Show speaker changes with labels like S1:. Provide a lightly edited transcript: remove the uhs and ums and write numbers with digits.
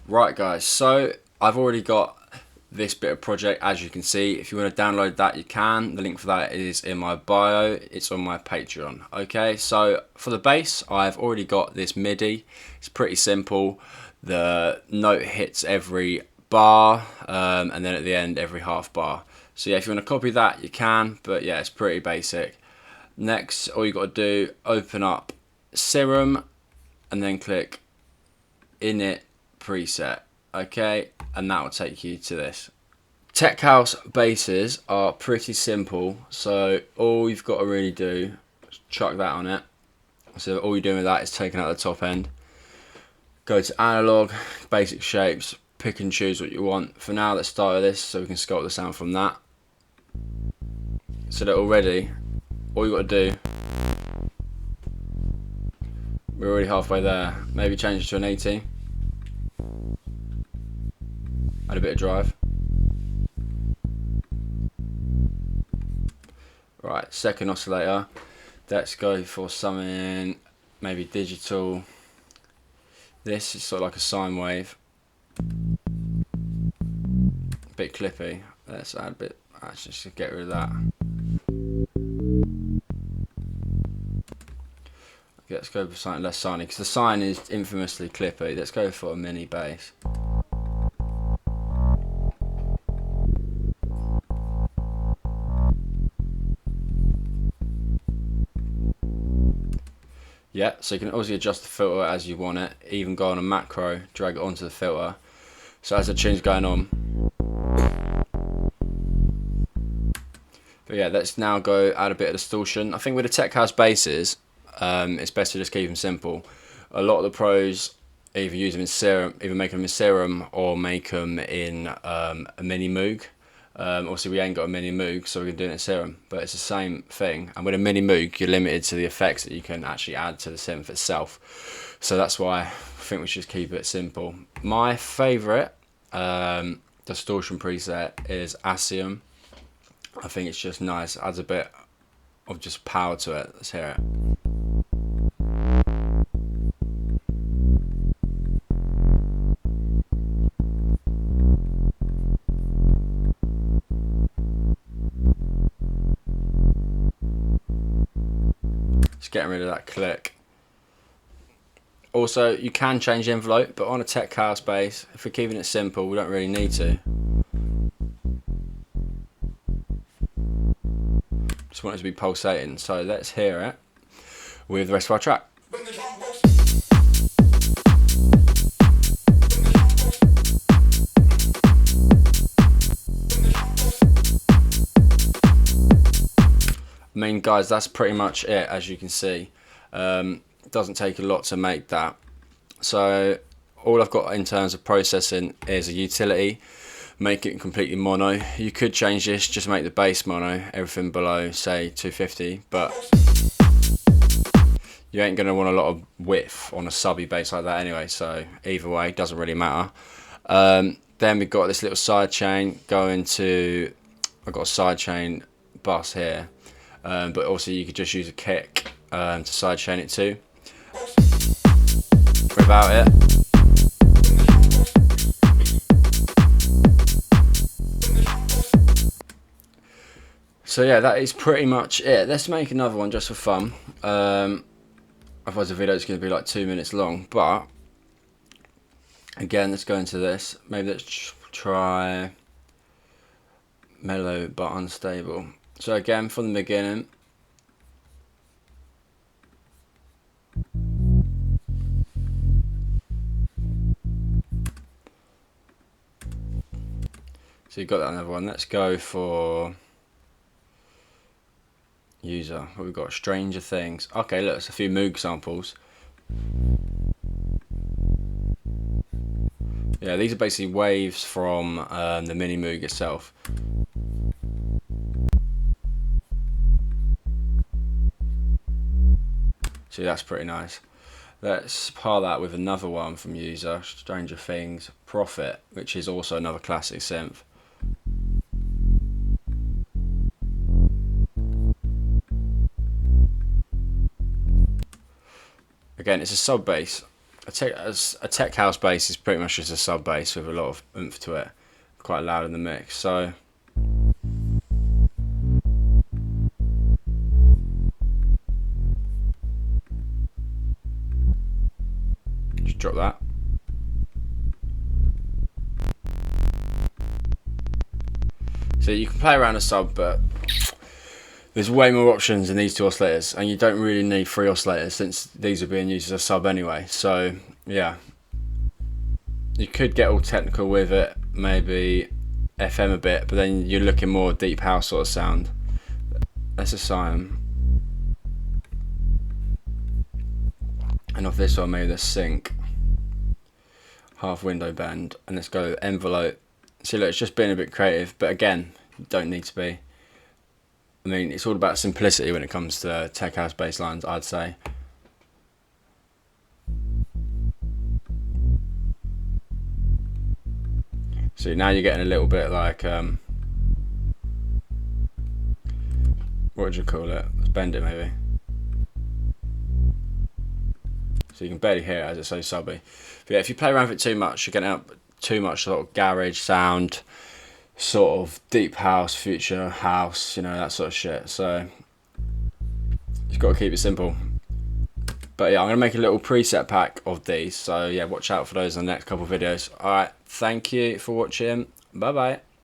S1: Right guys, so I've already got this bit of project, as you can see. If you want to download that, you can. The link for that is in my bio. It's on my Patreon. Okay, so for the bass, I've already got this MIDI. It's pretty simple. The note hits every bar, and then at the end every half bar. So yeah, if you want to copy that, you can, but yeah, it's pretty basic. Next, all you got to do, open up Serum and then click Init Preset. Okay, and that will take you to this. Tech house basses are pretty simple, so all you've got to really do is chuck that on it. So all you're doing with that is taking out the top end, go to analog, basic shapes, pick and choose what you want. For now, let's start with this so we can sculpt the sound from that. So that already, all you got to do, we're already halfway there. Maybe change it to an 80. Add a bit of drive. Right, second oscillator. Let's go for something maybe digital. This is sort of like a sine wave. A bit clippy. Let's add a bit. Actually, just get rid of that. Okay, let's go for something less siney, because the sine is infamously clippy. Let's go for a mini bass. Yeah, so you can also adjust the filter as you want it, even go on a macro, drag it onto the filter. So as the tune's going on. But yeah, let's now go add a bit of distortion. I think with the tech house basses, it's best to just keep them simple. A lot of the pros either use them in Serum, either make them in Serum or make them in a mini Moog. Obviously we ain't got a mini Moog, so we can do it in Serum, but it's the same thing. And with a mini Moog, you're limited to the effects that you can actually add to the synth itself. So that's why I think we should keep it simple. My favourite distortion preset is Serum. I think it's just nice, adds a bit of just power to it. Let's hear it. Just getting rid of that click. Also, you can change the envelope, but on a tech house bass, if we're keeping it simple, we don't really need to. Just want it to be pulsating, so let's hear it with the rest of our track. I mean, guys, that's pretty much it, as you can see. It doesn't take a lot to make that. So all I've got in terms of processing is a utility, make it completely mono. You could change this, just make the bass mono, everything below, say, 250, but you ain't going to want a lot of width on a subby bass like that anyway, so either way, it doesn't really matter. Then we've got this little side chain going to, I've got a side chain bus here. But also you could just use a kick to side chain it too. Without it. So yeah, that is pretty much it. Let's make another one just for fun. Otherwise the video is going to be like 2 minutes long. But again, let's go into this. Maybe let's try mellow but unstable. So again, from the beginning, so you've got that another one. Let's go for user. What we've got? Stranger Things. Okay, look, it's a few Moog samples. Yeah, these are basically waves from the mini Moog itself. So that's pretty nice. Let's par that with another one from user, Stranger Things, Profit, which is also another classic synth. Again, it's a sub bass. A tech house bass is pretty much just a sub bass with a lot of oomph to it, quite loud in the mix. So just drop that. So you can play around a sub, but there's way more options in these two oscillators, and you don't really need 3 oscillators since these are being used as a sub anyway. So yeah, you could get all technical with it, maybe FM a bit, but then you're looking more deep house sort of sound. Let's assign. And off this one, maybe the sync, half window bend, and let's go envelope. See, look, it's just being a bit creative, but again, you don't need to be. I mean, it's all about simplicity when it comes to tech house bass lines, I'd say. So now you're getting a little bit like, what would you call it? Let's bend it maybe. So you can barely hear it as it's so subby. But yeah, if you play around with it too much, you're getting up too much sort of garage sound, sort of deep house, future house, you know, that sort of shit. So you've got to keep it simple. But yeah, I'm going to make a little preset pack of these. So yeah, watch out for those in the next couple of videos. Alright, thank you for watching. Bye bye.